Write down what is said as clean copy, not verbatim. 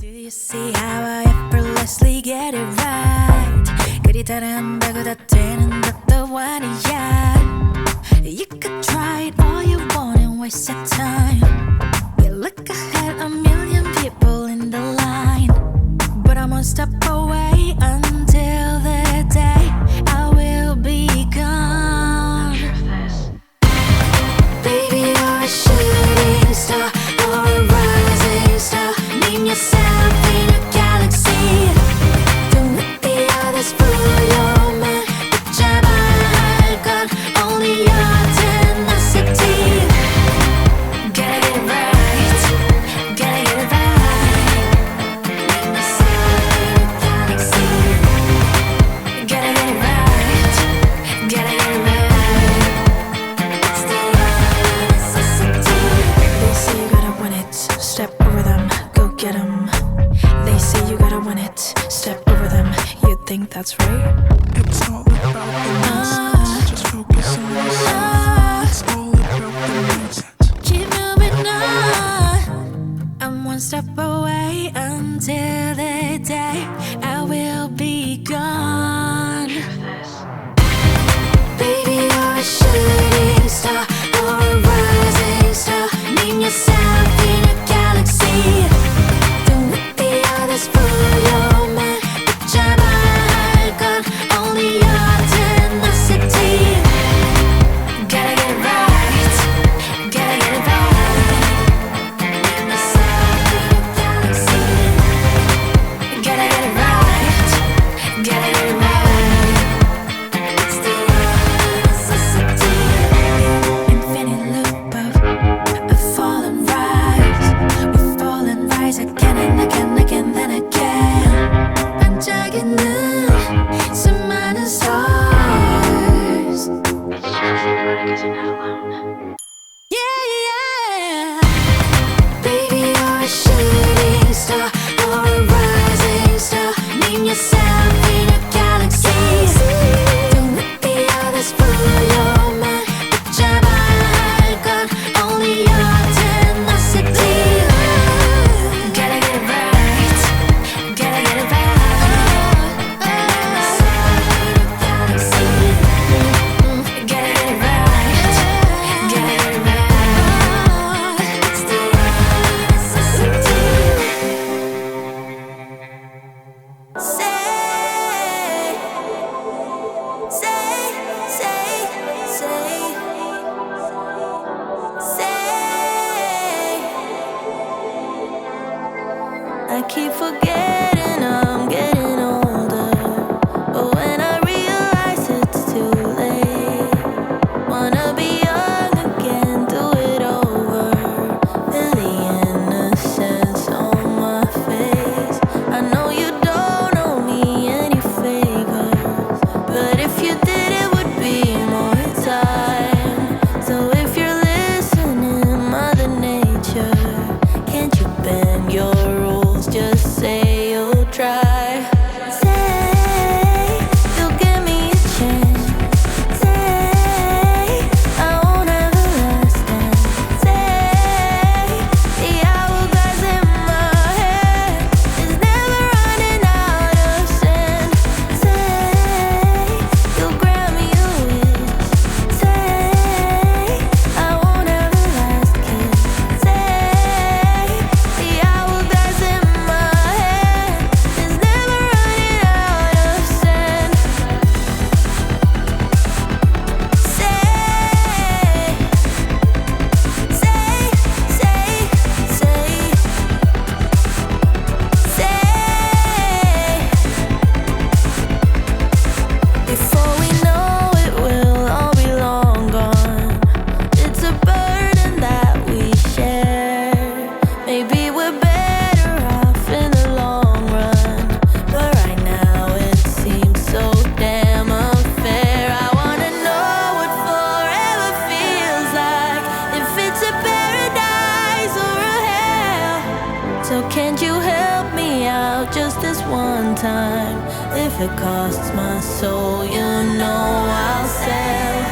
Do you see how I effortlessly get it right? 그리 다른 배고 다 되는 것도 아니야. You could try it all you want and waste your time. You look ahead, a million people in the line, but I'm one step away until the day I will be gone. Baby, you're a shooting star or a rising star. Name yourself in a galaxy. Don't let the others fool your mind. 붙잡아야 할 건 only your tenacity. Gotta get it right, gotta get it right. Name yourself in a galaxy. Gotta get it right, gotta get it right. It's the only necessity. They say you gotta win it, step over them, go get 'em. They say you gotta win it, step over them. You think that's right? It's all about the nonsense. Just focus on yourself. It's all about the nonsense. Keep moving on. I'm one step away until the day I will be gone. Baby, you're a shooting star or a rising star. Name yourself in a galaxy. Don't let the others fool your mind. 붙잡아야 할 건 only your tenacity. Gotta get it right, gotta get it right. Name yourself in a galaxy. Gotta get it right, gotta get it right. It's the only necessity. Infinite loop of fall and rise. We fall and rise again and again, again, then again. 반짝이는 수많은 stars. Yeah, yeah. Baby, you're a shooting star or a rising star. Name yourself in a galaxy. Don't let the others fool your mind. 붙잡아야 할 건 only your tenacity. Gotta get it right, gotta get it right. Name yourself in a galaxy. Gotta get it right, gotta get it right. It's the only necessity. Say, I keep forgetting I'm getting older, but when I realize it's too late, wanna be young again, do it over. Feel the innocence on my face. I know you don't owe me any favors, but if you did, it would be more time. So if you're listening, Mother Nature, can't you bend your rules? Just say you'll try. Say you'll give me a chance. Say I won't have a last dance. Say the hourglass in my head is never running out of sand. Say you'll grant me a wish. Say I won't have a last kiss. Say the hourglass in my head is never running out of sand. Before we know it, we'll all be long gone. It's a burden that we share. Maybe we're better off in the long run, but right now it seems so damn unfair. I wanna know what forever feels like, if it's a paradise or a hell. So can't you help me out just this one time? If it costs my soul, you know I'll sell.